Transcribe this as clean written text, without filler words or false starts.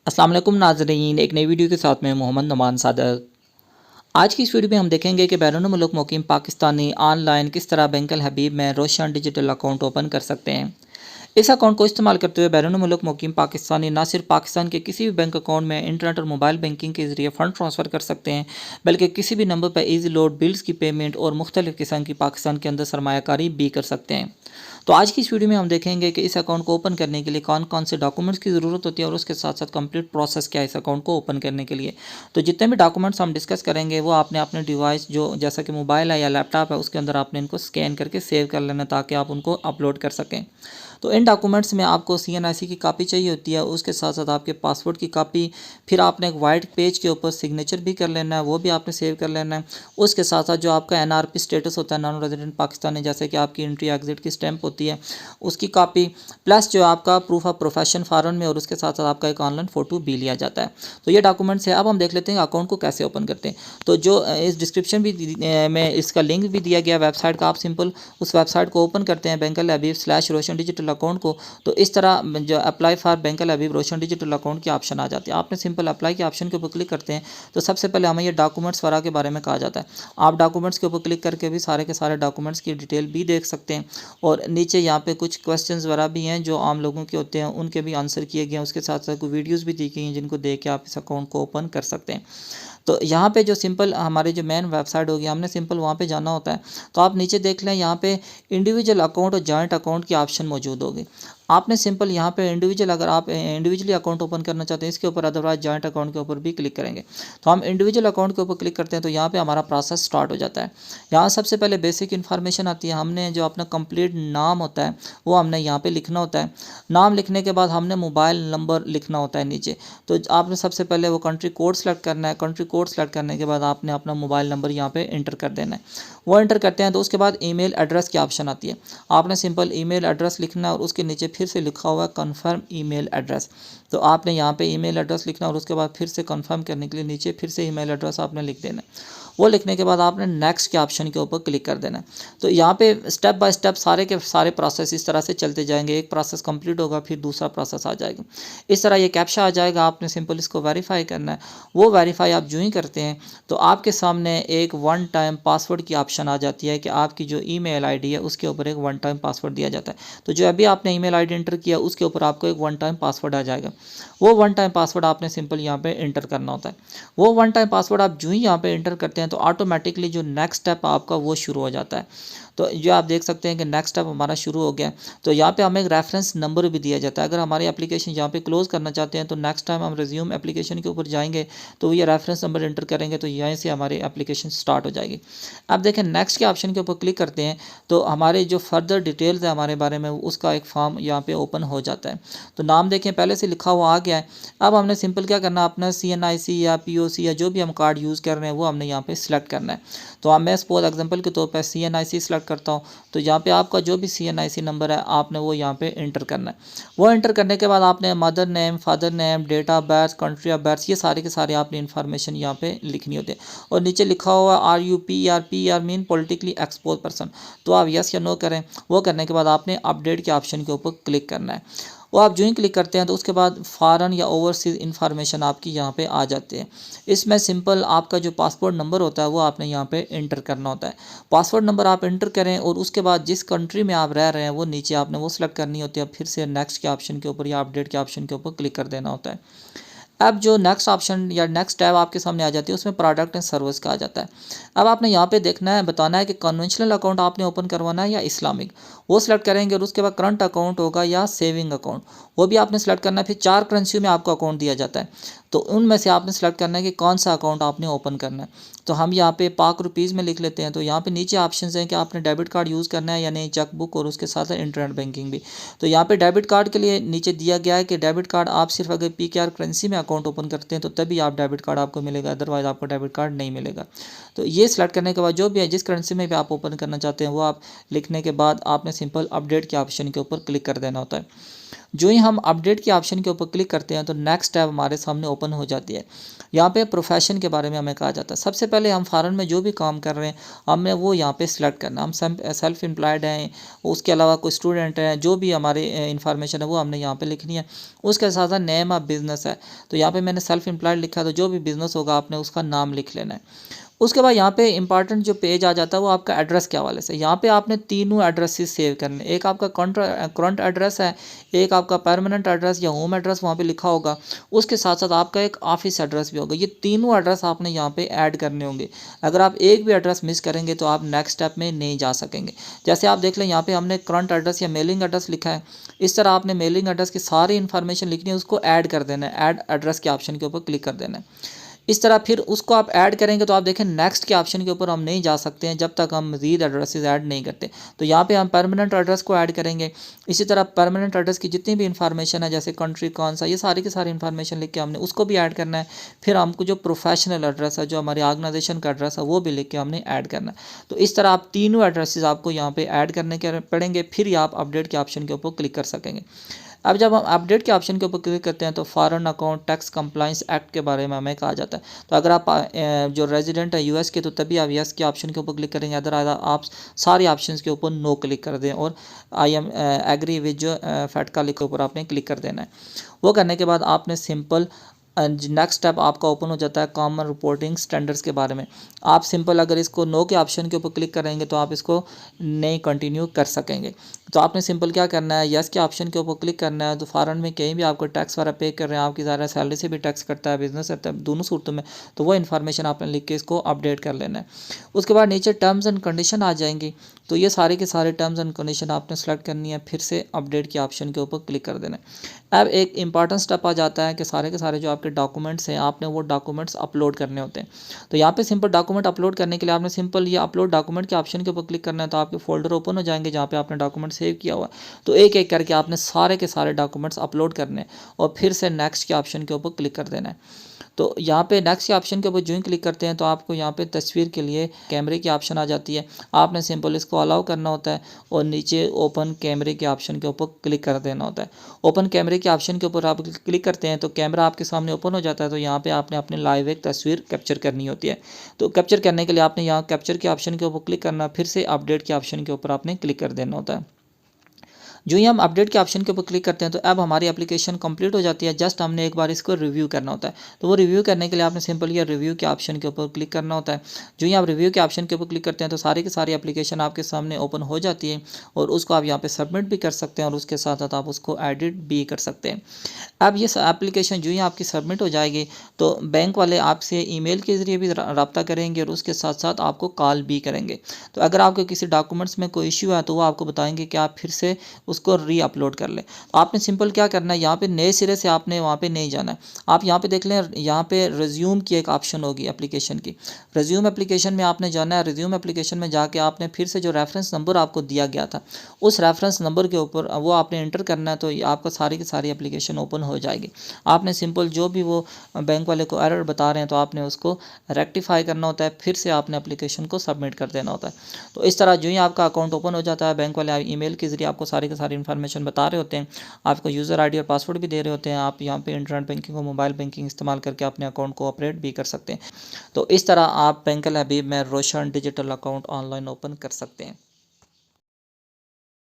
अस्सलाम वालेकुम नाज़रीन, एक नई वीडियो के साथ में मोहम्मद नुमान सादक। आज की इस वीडियो में हम देखेंगे कि बैरून मुल्क मुकीम पाकिस्तानी ऑनलाइन किस तरह बैंक अल हबीब में रोशन डिजिटल अकाउंट ओपन कर सकते हैं। इस अकाउंट को इस्तेमाल करते हुए बैरून मुल्क मुकीम पाकिस्तानी न सिर्फ पाकिस्तान के किसी भी बैंक अकाउंट में इंटरनेट और मोबाइल बैंकिंग के जरिए फ़ंड ट्रांसफ़र कर सकते हैं, बल्कि किसी भी नंबर पर ईजी लोड बिल्स की पेमेंट और मुख्तलिफ़ किस्म की पाकिस्तान के अंदर सरमायाकारी भी कर सकते हैं। तो आज की इस वीडियो में हम देखेंगे कि इस अकाउंट को ओपन करने के लिए कौन कौन से डॉक्यूमेंट्स की ज़रूरत होती है और उसके साथ साथ कंप्लीट प्रोसेस क्या है इस अकाउंट को ओपन करने के लिए। तो जितने भी डॉक्यूमेंट्स हम डिस्कस करेंगे वो आपने अपने डिवाइस जो जैसा कि मोबाइल है या लैपटॉप है उसके अंदर आपने इनको स्कैन करके सेव कर लेना ताकि आप उनको अपलोड कर सकें। तो इन डॉक्यूमेंट्स में आपको CNIC की कापी चाहिए होती है, उसके साथ साथ आपके पासपोर्ट की कापी, फिर आपने एक वाइट पेज के ऊपर सिग्नेचर भी कर लेना है, वो भी आपने सेव कर लेना है। उसके साथ साथ जो आपका NRP स्टेटस होता है, नॉन रेजिडेंट पाकिस्तानी, जैसे कि आपकी एंट्री एग्जिट की स्टैंप होती है उसकी कापी, प्लस जो आपका प्रूफ ऑफ प्रोफेशन फॉरन में, और उसके साथ साथ आपका एक ऑनलाइन फ़ोटो भी लिया जाता है। तो ये डॉक्यूमेंट्स है। अब हम देख लेते हैं अकाउंट को कैसे ओपन करते हैं। तो जो इस डिस्क्रिप्शन भी में इसका लिंक भी दिया गया वेबसाइट का, आप सिंपल उस वेबसाइट को ओपन करते हैं bank Al Habib /Roshan digital account को। तो इस तरह जो apply for bank Al Habib Roshan digital account की ऑप्शन आ जाती है। आपने सिंपल अप्लाई के ऑप्शन के ऊपर क्लिक करते हैं तो सबसे पहले हमें ये डॉक्यूमेंट्स वगैरह के बारे में कहा जाता है। आप डॉक्यूमेंट्स के ऊपर क्लिक करके भी सारे के सारे डॉक्यूमेंट्स की डिटेल भी देख सकते हैं, और नीचे यहाँ पे कुछ क्वेश्चंस वगैरह भी हैं जो आम लोगों के होते हैं, उनके भी आंसर किए गए हैं। उसके साथ साथ कुछ वीडियोज़ भी दी गई हैं जिनको देख के आप इस अकाउंट को ओपन कर सकते हैं। तो यहाँ पे जो सिंपल हमारे जो मेन वेबसाइट होगी, हमने सिंपल वहाँ पे जाना होता है। तो आप नीचे देख लें, यहाँ पे इंडिविजुअल अकाउंट और जॉइंट अकाउंट की ऑप्शन मौजूद होगी। आपने सिंपल यहाँ पे इंडिविजुअल, अगर आप इंडिविजुअली अकाउंट ओपन करना चाहते हैं इसके ऊपर, अदरवाइज जॉइंट अकाउंट के ऊपर भी क्लिक करेंगे। तो हम इंडिविजुअल अकाउंट के ऊपर क्लिक करते हैं तो यहाँ पे हमारा प्रोसेस स्टार्ट हो जाता है। यहाँ सबसे पहले बेसिक इन्फॉर्मेशन आती है। हमने जो अपना कंप्लीट नाम होता है वो हमने यहाँ पे लिखना होता है। नाम लिखने के बाद हमने मोबाइल नंबर लिखना होता है नीचे। तो आपने सबसे पहले वो कंट्री कोड सेलेक्ट करना है। कंट्री कोड सेलेक्ट करने के बाद आपने अपना मोबाइल नंबर यहाँ पे एंटर कर देना है। वो एंटर करते हैं तो उसके बाद ईमेल एड्रेस की ऑप्शन आती है। आपने सिंपल ईमेल एड्रेस लिखना है और उसके नीचे फिर से लिखा हुआ है कन्फर्म ईमेल एड्रेस। तो आपने यहाँ पे ईमेल एड्रेस लिखना है और उसके बाद फिर से कन्फर्म करने के लिए नीचे फिर से ईमेल एड्रेस आपने लिख देना है। वो लिखने के बाद आपने नेक्स्ट के ऑप्शन के ऊपर क्लिक कर देना है। तो यहाँ पे स्टेप बाय स्टेप सारे के सारे प्रोसेस इस तरह से चलते जाएंगे। एक प्रोसेस कंप्लीट होगा फिर दूसरा प्रोसेस आ जाएगा। इस तरह ये कैप्चा आ जाएगा, आपने सिंपल इसको वेरीफाई करना है। वो वेरीफाई आप जो ही करते हैं तो आपके सामने एक वन टाइम पासवर्ड की ऑप्शन आ जाती है कि आपकी जो ईमेल आईडी है उसके ऊपर एक वन टाइम पासवर्ड दिया जाता है। तो जो अभी आपने ईमेल आईडी एंटर किया उसके ऊपर आपको एक वन टाइम पासवर्ड आ जाएगा। वो वन टाइम पासवर्ड आपने सिंपल यहाँ पे एंटर करना होता है। वो वन टाइम पासवर्ड आप जो ही यहाँ पे एंटर करते हैं तो ऑटोमेटिकली जो नेक्स्ट स्टेप आपका वो शुरू हो जाता है। तो जो आप देख सकते हैं कि नेक्स्ट स्टेप हमारा शुरू हो गया। तो यहाँ पे हमें एक रेफरेंस नंबर भी दिया जाता है। अगर हमारी एप्लीकेशन यहाँ पे क्लोज करना चाहते हैं तो नेक्स्ट टाइम हम रिज्यूम एप्लीकेशन के ऊपर जाएंगे तो ये रेफरेंस नंबर एंटर करेंगे तो यहीं से हमारी एप्लीकेशन स्टार्ट हो जाएगी। अब देखें नेक्स्ट के ऑप्शन के ऊपर क्लिक करते हैं तो हमारे जो फर्दर डिटेल्स है हमारे बारे में उसका एक फॉर्म यहाँ पे ओपन हो जाता है। तो नाम देखें पहले से लिखा हुआ आ गया है। अब हमने सिंपल क्या करना है, अपना CNIC या POC या जो भी हम कार्ड यूज़ कर रहे हैं वो हमने यहाँ पे सिलेक्ट करना है। तो मैं सपोज एग्जांपल के तौर पर CNIC सिलेक्ट करता हूँ। तो यहाँ पे आपका जो भी CNIC नंबर है आपने वो यहाँ पे एंटर करना है। वो एंटर करने के बाद आपने mother name, father name, date of birth, country of birth, ये सारे के सारे आपने इन्फॉर्मेशन यहाँ पे लिखनी होती है। और नीचे लिखा हुआ RUPR mean politically expose person. तो आप यस या नो करें। वो करने के बाद आपने अपडेट के ऑप्शन के ऊपर क्लिक करना है। वो आप जो ही क्लिक करते हैं तो उसके बाद फॉरेन या ओवरसीज़ इन्फॉर्मेशन आपकी यहाँ पे आ जाती है। इसमें सिंपल आपका जो पासपोर्ट नंबर होता है वो आपने यहाँ पे एंटर करना होता है। पासपोर्ट नंबर आप एंटर करें और उसके बाद जिस कंट्री में आप रह रहे हैं वो नीचे आपने वो सिलेक्ट करनी होती है। फिर से नेक्स्ट के ऑप्शन के ऊपर या अपडेट के ऑप्शन के ऊपर क्लिक कर देना होता है। अब जो नेक्स्ट ऑप्शन या नेक्स्ट टैब आपके सामने आ जाती है उसमें प्रोडक्ट एंड सर्विस का आ जाता है। अब आपने यहाँ पे देखना है, बताना है कि कन्वेंशनल अकाउंट आपने ओपन करवाना है या इस्लामिक। वो सिलेक्ट करेंगे और उसके बाद करंट अकाउंट होगा या सेविंग अकाउंट, वो भी आपने सेलेक्ट करना है। फिर 4 करेंसी में आपको अकाउंट दिया जाता है तो उनमें से आपने सेलेक्ट करना है कि कौन सा अकाउंट आपने ओपन करना है। तो हम यहाँ पे पाक रुपीज़ में लिख लेते हैं। तो यहाँ पे नीचे ऑप्शंस हैं कि आपने डेबिट कार्ड यूज़ करना है या नहीं, चेक बुक, और उसके साथ इंटरनेट बैंकिंग भी। तो यहाँ पे डेबिट कार्ड के लिए नीचे दिया गया है कि डेबिट कार्ड आप सिर्फ अगर PKR करेंसी में अकाउंट ओपन करते हैं तो तभी आप डेबिट कार्ड आपको मिलेगा, अदरवाइज आपको डेबिट कार्ड नहीं मिलेगा। तो ये सिलेक्ट करने के बाद जो भी है जिस करेंसी में भी आप ओपन करना चाहते हैं वो आप लिखने के बाद आपने सिंपल अपडेट के ऑप्शन के ऊपर क्लिक कर देना होता है। जो ही हम अपडेट के ऑप्शन के ऊपर क्लिक करते हैं तो नेक्स्ट टैब हमारे सामने ओपन हो जाती है। यहाँ पे प्रोफेशन के बारे में हमें कहा जाता है। सबसे पहले हम फ़ॉरेन में जो भी काम कर रहे हैं हमें वो यहाँ पे सिलेक्ट करना। हम सेल्फ एम्प्लॉयड हैं, उसके अलावा कोई स्टूडेंट हैं, जो भी हमारी इंफॉर्मेशन है वो हमने यहाँ पे लिखनी है। उसके साथ साथ नेम ऑफ बिज़नेस है, तो यहाँ पे मैंने सेल्फ एम्प्लॉयड लिखा है, तो जो भी बिज़नेस होगा आपने उसका नाम लिख लेना है। उसके बाद यहाँ पे इंपॉर्टेंट जो पेज आ जाता है वो आपका एड्रेस के हवाले से। यहाँ पे आपने तीनों एड्रेसेस सेव करने, एक आपका करंट एड्रेस है, एक आपका परमानेंट एड्रेस या होम एड्रेस वहाँ पे लिखा होगा, उसके साथ साथ आपका एक ऑफिस एड्रेस भी होगा। ये तीनों एड्रेस आपने यहाँ पे ऐड करने होंगे। अगर आप एक भी एड्रेस मिस करेंगे तो आप नेक्स्ट स्टेप में नहीं जा सकेंगे। जैसे आप देख लें यहाँ पे हमने करंट एड्रेस या मेलिंग एड्रेस लिखा है, इस तरह आपने मेलिंग एड्रेस की सारी इन्फॉर्मेशन लिखनी है, उसको ऐड कर देना है। ऐड एड्रेस के ऑप्शन के ऊपर क्लिक कर देना है। इस तरह फिर उसको आप ऐड करेंगे तो आप देखें नेक्स्ट के ऑप्शन के ऊपर हम नहीं जा सकते हैं जब तक हम मज़ीद एड्रेसेस ऐड नहीं करते। तो यहाँ पे हम परमानेंट एड्रेस को ऐड करेंगे। इसी तरह परमानेंट एड्रेस की जितनी भी इंफॉर्मेशन है, जैसे कंट्री कौन सा, ये सारी की सारी इंफॉर्मेशन लिख के हमने उसको भी ऐड करना है। फिर हमको जो प्रोफेशनल एड्रेस है, जो हमारी ऑर्गेनाइजेशन का एड्रेस है, वो भी लिख के हमने ऐड करना है। तो इस तरह आप तीनों एड्रेसेस आपको यहाँ पे ऐड करने के पड़ेंगे, फिर ही आप अपडेट के ऑप्शन के ऊपर क्लिक कर सकेंगे। अब जब हम अपडेट के ऑप्शन के ऊपर क्लिक करते हैं तो foreign account tax compliance act के बारे में हमें कहा जाता है। तो अगर आप जो रेजिडेंट है यूएस के, तो तभी आप यस के ऑप्शन के ऊपर क्लिक करेंगे। अदर आप सारे ऑप्शनेस के ऊपर नो क्लिक कर दें और आई एम एग्री विद जो फैटका के ऊपर आपने क्लिक कर देना है। वो करने के बाद आपने सिंपल नेक्स्ट स्टेप आपका ओपन हो जाता है कॉमन रिपोर्टिंग स्टैंडर्ड्स के बारे में। आप सिंपल अगर इसको नो के ऑप्शन के ऊपर क्लिक करेंगे तो आप इसको नहीं कंटिन्यू कर सकेंगे। तो आपने सिंपल क्या करना है, यस के ऑप्शन के ऊपर क्लिक करना है। तो फॉरेन में कहीं भी आपको टैक्स वगैरह पे कर रहे हैं, आपकी ज़्यादा सैलरी से भी टैक्स करता है, बिजनेस है, दोनों सूरतों में, तो वो इन्फॉर्मेशन आपने लिख के इसको अपडेट कर लेना है। उसके बाद नीचे टर्म्स एंड कंडीशन आ जाएंगी, तो ये सारे के सारे टर्म्स एंड कंडीशन आपने सेलेक्ट करनी है, फिर से अपडेट के ऑप्शन के ऊपर क्लिक कर देना है। अब एक इंपॉर्टेंट स्टेप आ जाता है कि सारे के सारे जो आपके डॉक्यूमेंट्स हैं आपने वो डॉक्यूमेंट्स अपलोड करने होते हैं। तो यहाँ पे सिंपल डॉक्यूमेंट अपलोड करने के लिए आपने सिंपल ये अपलोड डॉक्यूमेंट के ऑप्शन के ऊपर क्लिक करना है। तो आपके फोल्डर ओपन हो जाएंगे जहाँ पे आपने डॉक्यूमेंट सेव किया हुआ है। तो एक एक करके आपने सारे के सारे डॉक्यूमेंट्स अपलोड करने हैं और फिर से नेक्स्ट के ऑप्शन के ऊपर क्लिक कर देना है। तो यहाँ पे नेक्स्ट के ऑप्शन के ऊपर जो ही क्लिक करते हैं तो आपको यहाँ पे तस्वीर के लिए कैमरे की ऑप्शन आ जाती है। आपने सिंपल इसको अलाउ करना होता है और नीचे ओपन कैमरे के ऑप्शन के ऊपर क्लिक कर देना होता है। ओपन कैमरे के ऑप्शन के ऊपर आप क्लिक करते हैं तो कैमरा आपके सामने ओपन हो जाता है। तो यहाँ पे आपने अपने लाइव एक तस्वीर कैप्चर करनी होती है। तो कैप्चर करने के लिए आपने यहाँ कैप्चर के ऑप्शन के ऊपर क्लिक करना, फिर से अपडेट के ऑप्शन के ऊपर आपने क्लिक कर देना होता है। जो ही हम अपडेट के ऑप्शन के ऊपर क्लिक करते हैं तो अब हमारी एप्लीकेशन कंप्लीट हो जाती है। जस्ट हमने एक बार इसको रिव्यू करना होता है। तो वो रिव्यू करने के लिए आपने सिंपल ये रिव्यू के ऑप्शन के ऊपर क्लिक करना होता है। जो ही आप रिव्यू के ऑप्शन के ऊपर क्लिक करते हैं तो सारी की सारी एप्लीकेशन आपके सामने ओपन हो जाती है और उसको आप यहाँ पे सबमिट भी कर सकते हैं और उसके साथ साथ आप उसको एडिट भी कर सकते हैं। अब ये एप्लीकेशन जो ही आपकी सबमिट हो जाएगी तो बैंक वाले आपसे ईमेल के ज़रिए भी रब्ता करेंगे और उसके साथ साथ आपको कॉल भी करेंगे। तो अगर आपके किसी डॉक्यूमेंट्स में कोई इशू है तो वो आपको बताएंगे कि आप फिर से उसको री अपलोड कर लें। तो आपने सिंपल क्या करना है, यहाँ पे नए सिरे से आपने वहाँ पे नहीं जाना है। आप यहाँ पे देख लें, यहाँ पे रिज्यूम की एक ऑप्शन होगी एप्लीकेशन की। रिज्यूम एप्लीकेशन में आपने जाना है। रिज्यूम एप्लीकेशन में जाके आपने फिर से जो रेफरेंस नंबर आपको दिया गया था उस रेफरेंस नंबर के ऊपर वो आपने एंटर करना है। तो आपका सारी की सारी एप्लीकेशन ओपन हो जाएगी। आपने सिंपल जो भी वो बैंक वाले को एरर बता रहे हैं तो आपने उसको रेक्टिफाई करना होता है, फिर से आपने एप्लीकेशन को सबमिट कर देना होता है। तो इस तरह जो ही आपका अकाउंट ओपन हो जाता है, बैंक वाले ईमेल के ज़रिए आपको सारी की सारी इन्फॉर्मेशन बता रहे होते हैं, आपको यूज़र आईडी और पासवर्ड भी दे रहे होते हैं। आप यहाँ पे इंटरनेट बैंकिंग और मोबाइल बैंकिंग इस्तेमाल करके अपने अकाउंट को ऑपरेट भी कर सकते हैं। तो इस तरह आप बैंकल हबीब में रोशन डिजिटल अकाउंट ऑनलाइन ओपन कर सकते हैं।